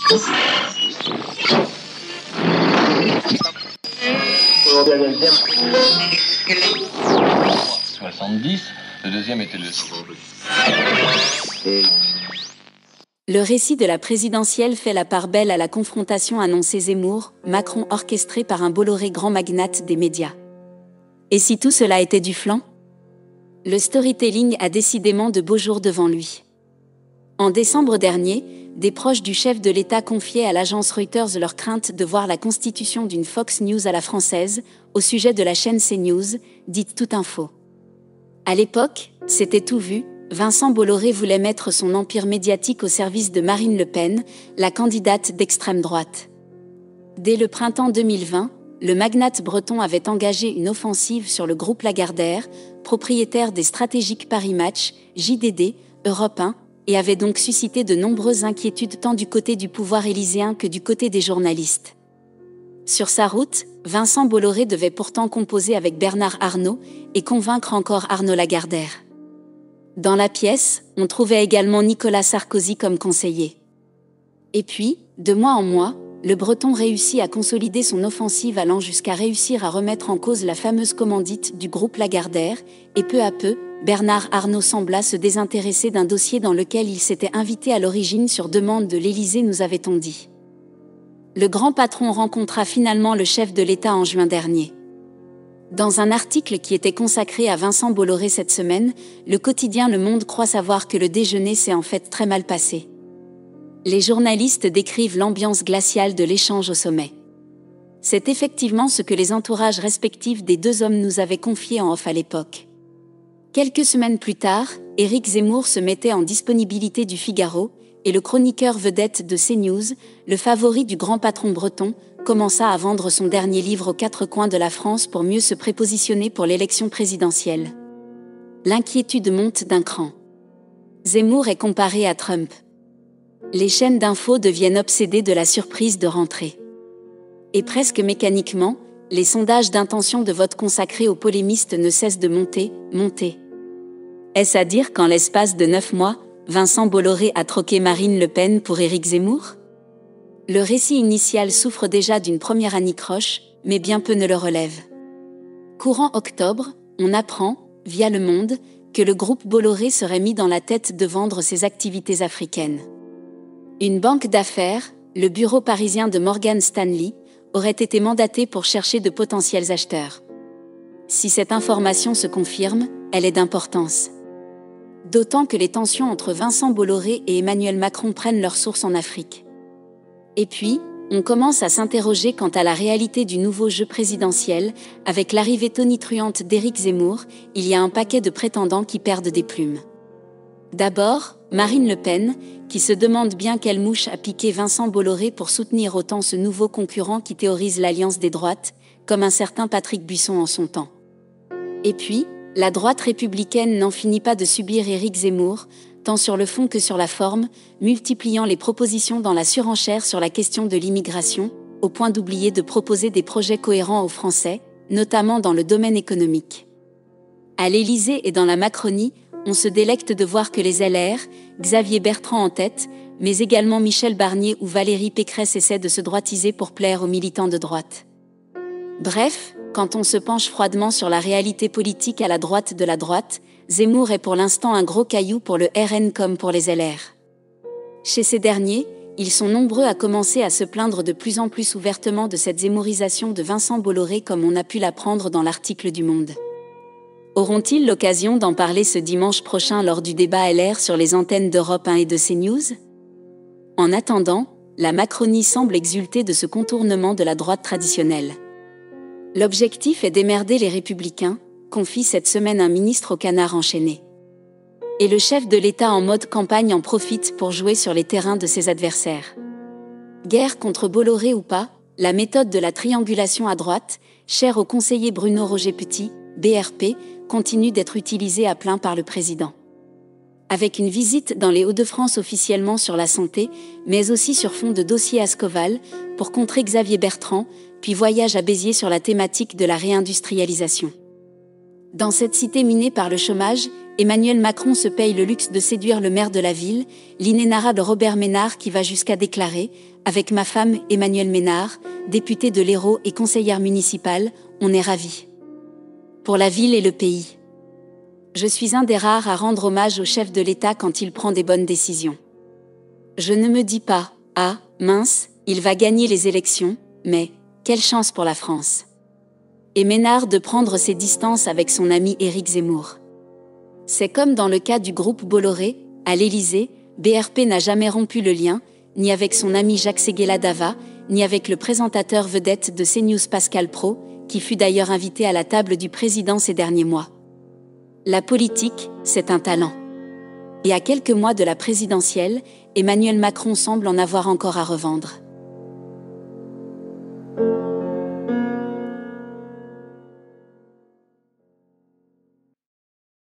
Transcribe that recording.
Le deuxième était Le récit de la présidentielle fait la part belle à la confrontation annoncée Zemmour-Macron orchestrée par un Bolloré grand magnate des médias. Et si tout cela était du flan ? Le storytelling a décidément de beaux jours devant lui. En décembre dernier, des proches du chef de l'État confiaient à l'agence Reuters leur crainte de voir la constitution d'une Fox News à la française, au sujet de la chaîne CNews, dite Toute Info. À l'époque, c'était tout vu, Vincent Bolloré voulait mettre son empire médiatique au service de Marine Le Pen, la candidate d'extrême droite. Dès le printemps 2020, le magnate breton avait engagé une offensive sur le groupe Lagardère, propriétaire des stratégiques Paris Match, JDD, Europe 1, et avait donc suscité de nombreuses inquiétudes tant du côté du pouvoir élyséen que du côté des journalistes. Sur sa route, Vincent Bolloré devait pourtant composer avec Bernard Arnault et convaincre encore Arnaud Lagardère. Dans la pièce, on trouvait également Nicolas Sarkozy comme conseiller. Et puis, de mois en mois, le Breton réussit à consolider son offensive allant jusqu'à réussir à remettre en cause la fameuse commandite du groupe Lagardère, et peu à peu, Bernard Arnault sembla se désintéresser d'un dossier dans lequel il s'était invité à l'origine sur demande de l'Élysée, nous avait-on dit. Le grand patron rencontra finalement le chef de l'État en juin dernier. Dans un article qui était consacré à Vincent Bolloré cette semaine, le quotidien Le Monde croit savoir que le déjeuner s'est en fait très mal passé. Les journalistes décrivent l'ambiance glaciale de l'échange au sommet. C'est effectivement ce que les entourages respectifs des deux hommes nous avaient confié en off à l'époque. Quelques semaines plus tard, Éric Zemmour se mettait en disponibilité du Figaro, et le chroniqueur vedette de CNews, le favori du grand patron breton, commença à vendre son dernier livre aux quatre coins de la France pour mieux se prépositionner pour l'élection présidentielle. L'inquiétude monte d'un cran. Zemmour est comparé à Trump. Les chaînes d'infos deviennent obsédées de la surprise de rentrée. Et presque mécaniquement, les sondages d'intention de vote consacrés aux polémistes ne cessent de monter. Est-ce à dire qu'en l'espace de 9 mois, Vincent Bolloré a troqué Marine Le Pen pour Éric Zemmour ? Le récit initial souffre déjà d'une première anicroche, mais bien peu ne le relève. Courant octobre, on apprend, via Le Monde, que le groupe Bolloré serait mis dans la tête de vendre ses activités africaines. Une banque d'affaires, le bureau parisien de Morgan Stanley, aurait été mandatée pour chercher de potentiels acheteurs. Si cette information se confirme, elle est d'importance. D'autant que les tensions entre Vincent Bolloré et Emmanuel Macron prennent leur source en Afrique. Et puis, on commence à s'interroger quant à la réalité du nouveau jeu présidentiel. Avec l'arrivée tonitruante d'Éric Zemmour, il y a un paquet de prétendants qui perdent des plumes. D'abord, Marine Le Pen, qui se demande bien quelle mouche a piqué Vincent Bolloré pour soutenir autant ce nouveau concurrent qui théorise l'alliance des droites, comme un certain Patrick Buisson en son temps. Et puis, la droite républicaine n'en finit pas de subir Éric Zemmour, tant sur le fond que sur la forme, multipliant les propositions dans la surenchère sur la question de l'immigration, au point d'oublier de proposer des projets cohérents aux Français, notamment dans le domaine économique. À l'Élysée et dans la Macronie, on se délecte de voir que les LR, Xavier Bertrand en tête, mais également Michel Barnier ou Valérie Pécresse essaient de se droitiser pour plaire aux militants de droite. Bref, quand on se penche froidement sur la réalité politique à la droite de la droite, Zemmour est pour l'instant un gros caillou pour le RN comme pour les LR. Chez ces derniers, ils sont nombreux à commencer à se plaindre de plus en plus ouvertement de cette zemmourisation de Vincent Bolloré comme on a pu l'apprendre dans l'article du Monde. Auront-ils l'occasion d'en parler ce dimanche prochain lors du débat LR sur les antennes d'Europe 1 et de CNews ? En attendant, la Macronie semble exulter de ce contournement de la droite traditionnelle. L'objectif est d'émerder les Républicains, confie cette semaine un ministre au canard enchaîné. Et le chef de l'État en mode campagne en profite pour jouer sur les terrains de ses adversaires. Guerre contre Bolloré ou pas, la méthode de la triangulation à droite, chère au conseiller Bruno Roger-Petit, BRP, continue d'être utilisée à plein par le président. Avec une visite dans les Hauts-de-France officiellement sur la santé, mais aussi sur fond de dossier Ascoval, pour contrer Xavier Bertrand, puis voyage à Béziers sur la thématique de la réindustrialisation. Dans cette cité minée par le chômage, Emmanuel Macron se paye le luxe de séduire le maire de la ville, l'inénarrable Robert Ménard, qui va jusqu'à déclarer « Avec ma femme, Emmanuelle Ménard, députée de l'Hérault et conseillère municipale, on est ravis. Pour la ville et le pays. Je suis un des rares à rendre hommage au chef de l'État quand il prend des bonnes décisions. Je ne me dis pas « Ah, mince, il va gagner les élections », mais « Quelle chance pour la France !» Et Ménard de prendre ses distances avec son ami Éric Zemmour. C'est comme dans le cas du groupe Bolloré, à l'Élysée, BRP n'a jamais rompu le lien, ni avec son ami Jacques Séguéla-Dava, ni avec le présentateur vedette de CNews Pascal Praud, qui fut d'ailleurs invité à la table du président ces derniers mois. La politique, c'est un talent. Et à quelques mois de la présidentielle, Emmanuel Macron semble en avoir encore à revendre.